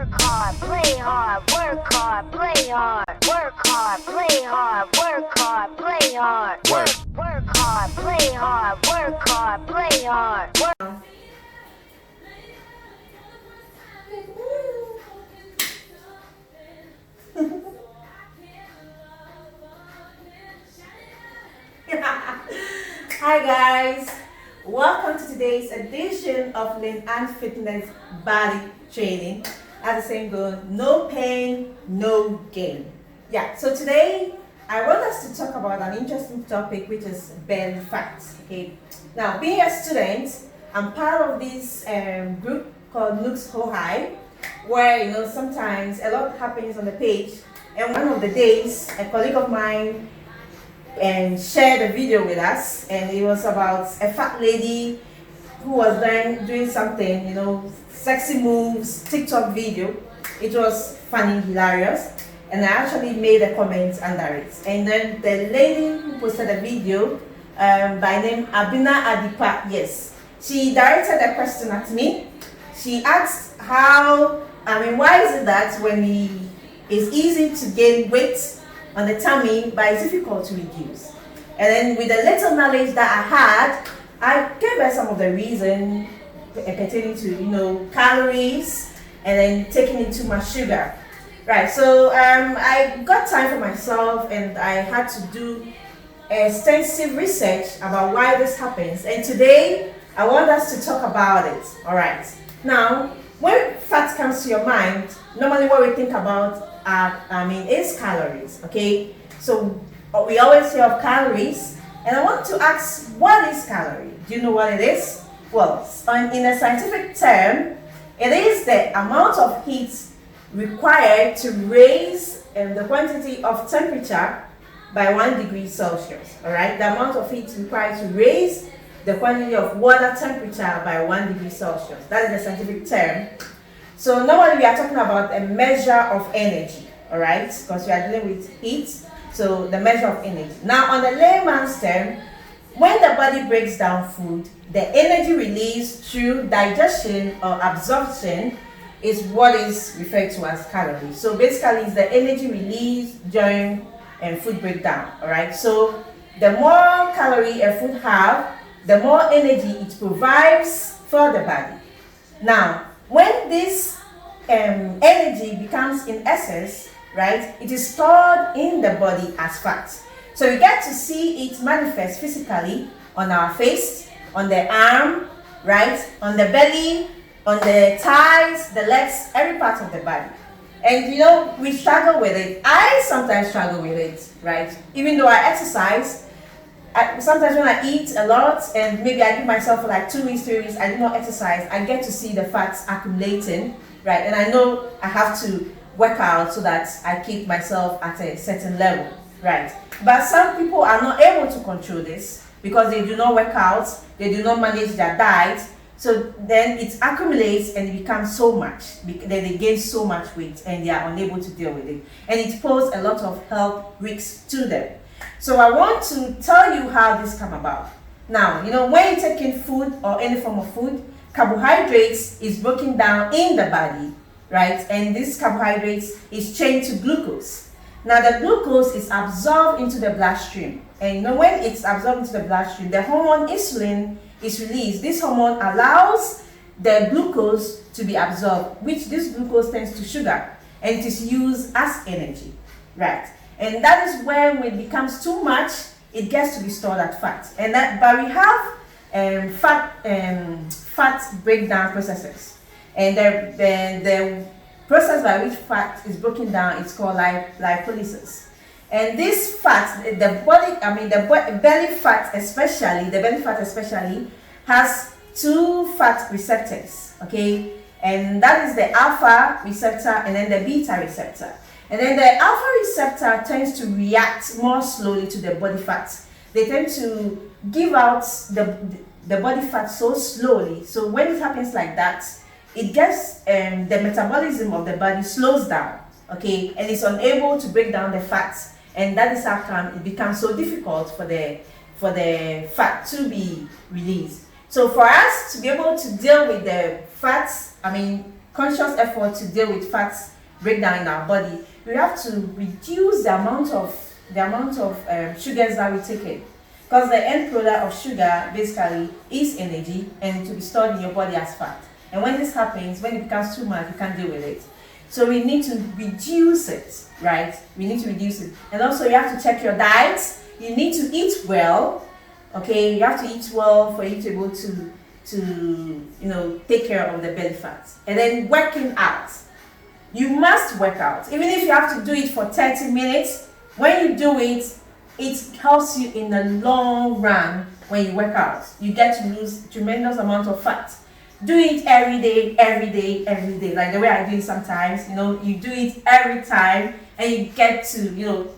Work hard, play hard, work hard, play hard. Work hard, play hard, work hard, play hard. Work hard, play hard, work hard, play hard. Hi guys, welcome to today's edition of AcquoLin-AN Fitness Body Training. As the saying goes, no pain, no gain. Yeah, so today I want us to talk about an interesting topic, which is belly fat. Okay, now being a student, I'm part of this group called Looks Ho High, where sometimes a lot happens on the page. And one of the days, a colleague of mine shared a video with us, and it was about a fat lady who was then doing something, sexy moves, TikTok video. It was funny, hilarious, and I actually made a comment under it. And then the lady who posted a video by name Abina Adipa, yes, she directed a question at me. She asked why is it that when it's easy to gain weight on the tummy, but it's difficult to reduce? And then with the little knowledge that I had, I gave her some of the reasons pertaining to calories and then taking in too much sugar. Right, so I got time for myself, and I had to do extensive research about why this happens. And today I want us to talk about it. All right. Now, when fat comes to your mind, normally what we think about is calories. Okay, so we always hear of calories, and I want to ask, what is calorie? Do you know what it is? Well, in a scientific term, it is the amount of heat required to raise the quantity of temperature by 1 degree Celsius. All right, the amount of heat required to raise the quantity of water temperature by 1 degree Celsius. That is the scientific term. So normally we are talking about a measure of energy, all right, because we are dealing with heat, so the measure of energy. Now, on the layman's term, when the body breaks down food, the energy released through digestion or absorption is what is referred to as calories. So basically, it's the energy released during food breakdown, all right. So the more calorie a food have, the more energy it provides for the body. Now, when this energy becomes in excess, right, it is stored in the body as fat. So you get to see it manifest physically on our face, on the arm, right, on the belly, on the thighs, the legs, every part of the body. And we struggle with it. I sometimes struggle with it, right? Even though I exercise, sometimes when I eat a lot and maybe I give myself for like 2 weeks, 3 weeks, I do not exercise, I get to see the fats accumulating, right? And I know I have to work out so that I keep myself at a certain level, right? But some people are not able to control this because they do not work out, they do not manage their diet, so then it accumulates and it becomes so much, that they gain so much weight and they are unable to deal with it. And it poses a lot of health risks to them. So I want to tell you how this come about. Now, when you take in food or any form of food, carbohydrates is broken down in the body, right? And this carbohydrates is changed to glucose. Now the glucose is absorbed into the bloodstream. And when it's absorbed into the bloodstream, the hormone insulin is released. This hormone allows the glucose to be absorbed, which this glucose turns to sugar, and it is used as energy, right? And that is when it becomes too much, it gets to be stored as fat. But we have fat breakdown processes, and the process by which fat is broken down is called lipolysis. And this fat, the belly fat especially has 2 fat receptors, okay? And that is the alpha receptor and then the beta receptor. And then the alpha receptor tends to react more slowly to the body fat. They tend to give out the body fat so slowly. So when it happens like that, it gets the metabolism of the body slows down, okay, and it's unable to break down the fats, and that is how come it becomes so difficult for the fat to be released. So for us to be able to deal with the fats, conscious effort to deal with fat breakdown in our body, we have to reduce the amount of sugars that we take in, because the end product of sugar basically is energy and to be stored in your body as fat. And when this happens, when it becomes too much, you can't deal with it. So we need to reduce it, right? We need to reduce it. And also you have to check your diet. You need to eat well, okay? You have to eat well for you to be able to take care of the belly fat. And then working out. You must work out. Even if you have to do it for 30 minutes, when you do it, it helps you in the long run. When you work out, you get to lose tremendous amount of fat. Do it every day, like the way I do it sometimes. You do it every time, and you get to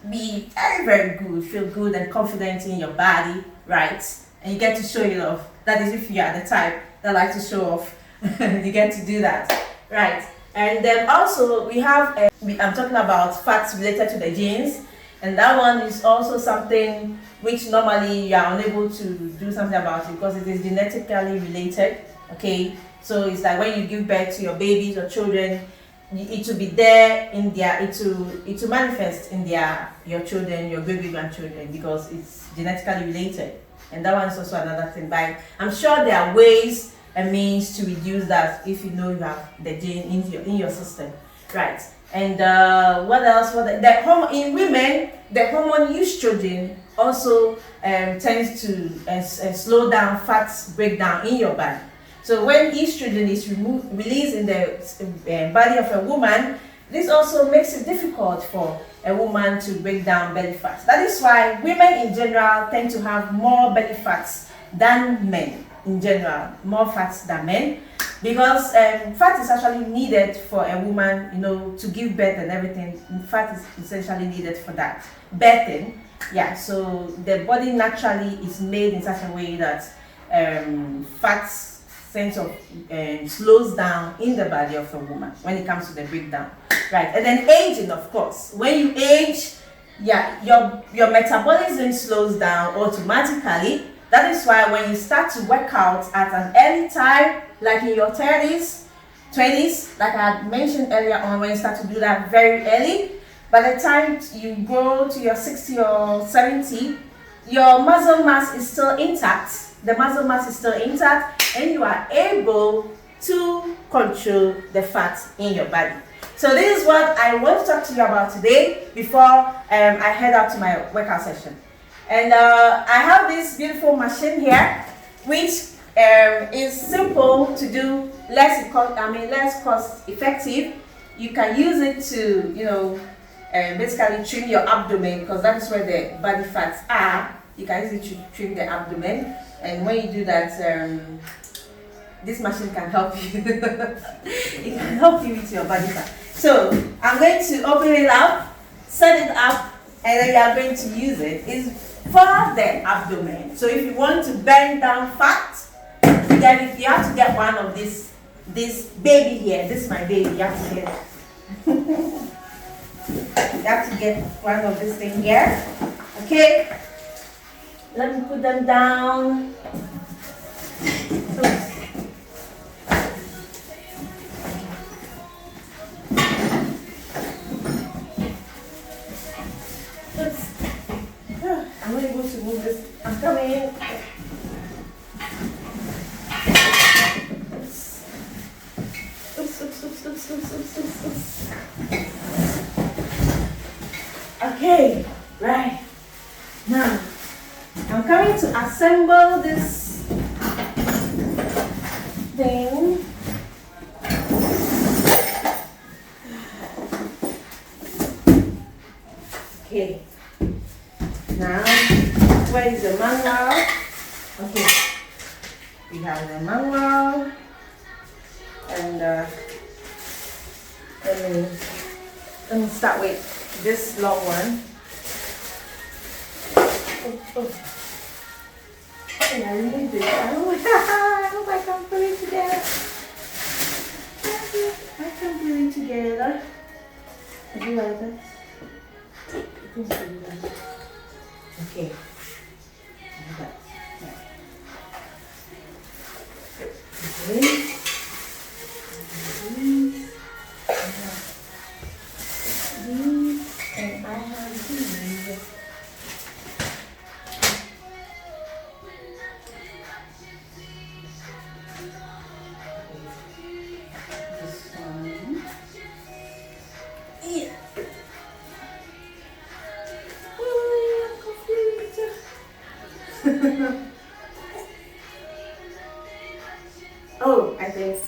be very, very good, feel good and confident in your body, right? And you get to show your love. That is, if you are the type that likes to show off, you get to do that, right? And then also we have I'm talking about fats related to the genes, and that one is also something which normally you are unable to do something about it because it is genetically related. Okay, so it's like when you give birth to your babies or children, it will be there in their, it will manifest in your children, your great grandchildren, because it's genetically related. And that one is also another thing. But I'm sure there are ways and means to reduce that if you know you have the gene in your system, right? And what else? In women, the hormone estrogen also tends to slow down fat breakdown in your body. So when estrogen is released in the body of a woman, this also makes it difficult for a woman to break down belly fat. That is why women in general tend to have more belly fats than men. In general, more fats than men, because fat is actually needed for a woman, to give birth and everything. Fat is essentially needed for that birthing. Yeah, so the body naturally is made in such a way that fat sense of slows down in the body of a woman when it comes to the breakdown, right? And then aging, of course. When you age, yeah, your metabolism slows down automatically. That is why when you start to work out at an early time, like in your 30s, 20s, like I had mentioned earlier on, when you start to do that very early, by the time you grow to your 60 or 70, your muscle mass is still intact. The muscle mass is still intact, and you are able to control the fat in your body. So this is what I want to talk to you about today before I head out to my workout session. And I have this beautiful machine here, which is simple to do, less cost effective. You can use it to, basically trim your abdomen, because that's where the body fats are. You can use it to trim the abdomen, and when you do that, this machine can help you. It can help you with your body fat. So I'm going to open it up, set it up, and then you are going to use it. It's for the abdomen. So if you want to burn down fat, then if you have to get one of this baby here. This is my baby. You have to get you have to get one of this thing here. Okay. Let me put them down. Oops. I'm not able to move this. I'm coming. Oops. Okay, right. Now, I'm coming to assemble this thing. Okay. Now, where is the manual? Okay. We have the manual. And let me start with this long one. And I really do. I hope I can put it together. I can put it together. I do like that. Okay. Like that. Okay. Oh, I think